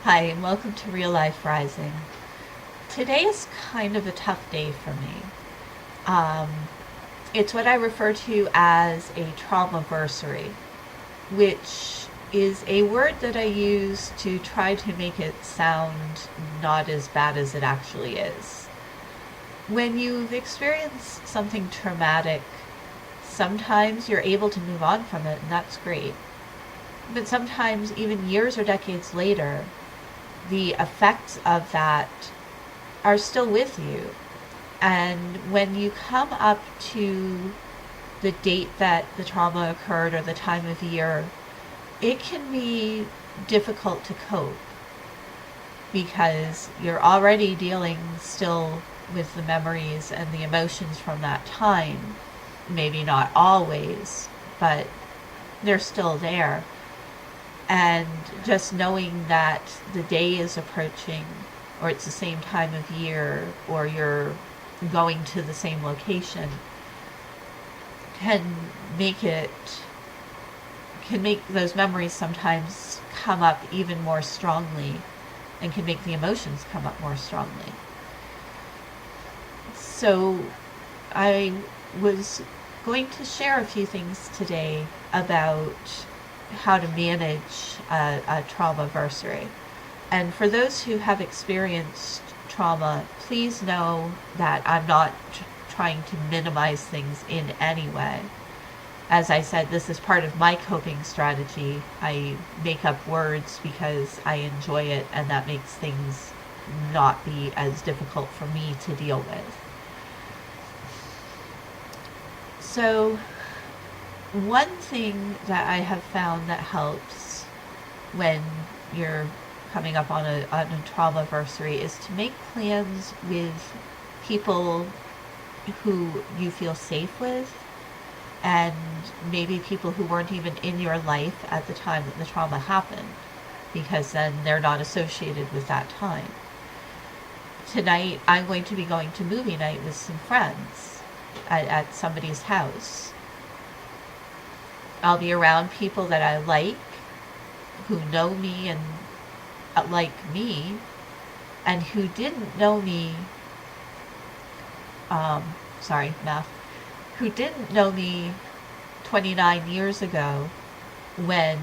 Hi, and welcome to Real Life Rising. Today is kind of a tough day for me. Um, it's what I refer to as a traumaversary, which is a word that I use to try to make it sound not as bad as it actually is. When you've experienced something traumatic, sometimes you're able to move on from it, and that's great. But sometimes, even years or decades later, the effects of that are still with you. And when you come up to the date that the trauma occurred or the time of year, it can be difficult to cope because you're already dealing still with the memories and the emotions from that time. Maybe not always, but they're still there. And just knowing that the day is approaching, or it's the same time of year, or you're going to the same location, can make those memories sometimes come up even more strongly, and can make the emotions come up more strongly. So I was going to share a few things today about how to manage a traumaversary. And for those who have experienced trauma, please know that I'm not trying to minimize things in any way. As I said, this is part of my coping strategy. I make up words because I enjoy it, and that makes things not be as difficult for me to deal with. So, one thing that I have found that helps when you're coming up on a traumaversary is to make plans with people who you feel safe with, and maybe people who weren't even in your life at the time that the trauma happened, because then they're not associated with that time. Tonight I'm going to be going to movie night with some friends at somebody's house. I'll be around people that I like, who know me and like me, and who didn't know me, math, who didn't know me 29 years ago when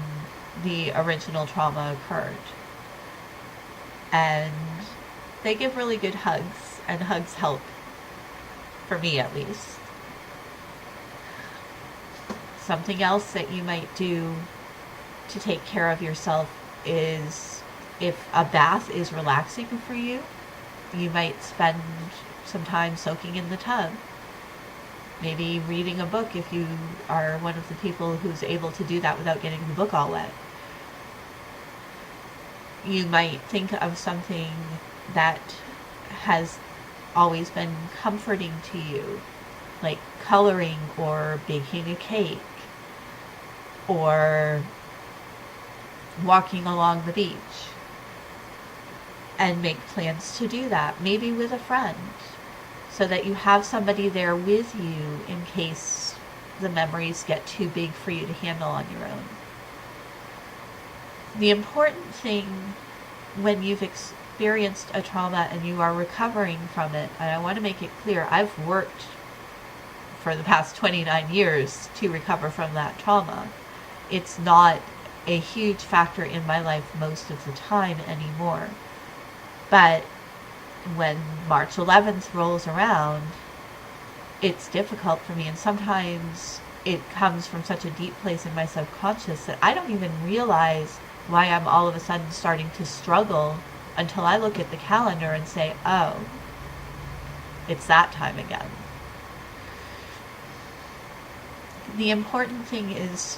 the original trauma occurred. And they give really good hugs, and hugs help, for me at least. Something else that you might do to take care of yourself is, if a bath is relaxing for you, you might spend some time soaking in the tub. Maybe reading a book if you are one of the people who's able to do that without getting the book all wet. You might think of something that has always been comforting to you, like coloring or baking a cake or walking along the beach, and make plans to do that, maybe with a friend, so that you have somebody there with you in case the memories get too big for you to handle on your own. The important thing when you've experienced a trauma and you are recovering from it, and I want to make it clear, I've worked for the past 29 years to recover from that trauma. It's not a huge factor in my life most of the time anymore. But when March 11th rolls around, it's difficult for me, and sometimes it comes from such a deep place in my subconscious that I don't even realize why I'm all of a sudden starting to struggle until I look at the calendar and say, oh, it's that time again. The important thing is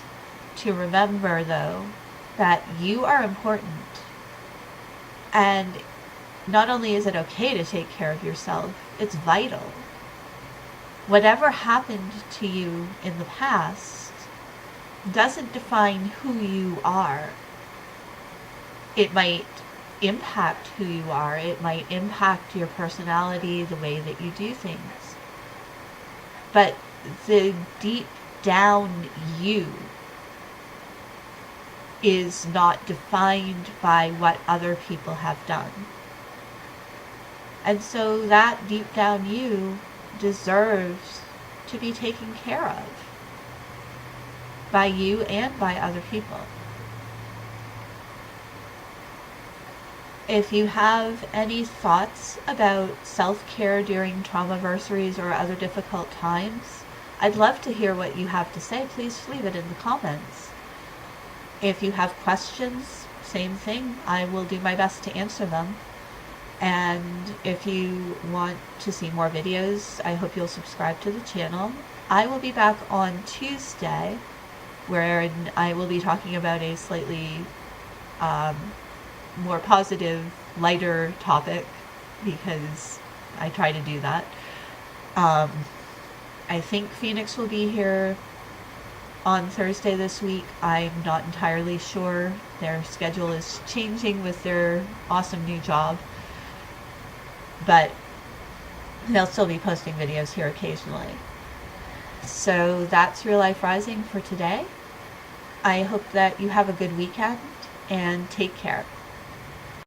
to remember, though, that you are important. And not only is it okay to take care of yourself, it's vital. Whatever happened to you in the past doesn't define who you are. It might impact who you are. It might impact your personality, the way that you do things. But the deep down you is not defined by what other people have done. And so that deep down you deserves to be taken care of by you and by other people. If you have any thoughts about self-care during traumaversaries or other difficult times, I'd love to hear what you have to say. Please leave it in the comments. If you have questions, same thing. I will do my best to answer them. And if you want to see more videos, I hope you'll subscribe to the channel. I will be back on Tuesday, where I will be talking about a slightly more positive, lighter topic, because I try to do that. I think Phoenix will be here on Thursday this week. I'm not entirely sure. Their schedule is changing with their awesome new job, but they'll still be posting videos here occasionally. So that's Real Life Rising for today. I hope that you have a good weekend and take care.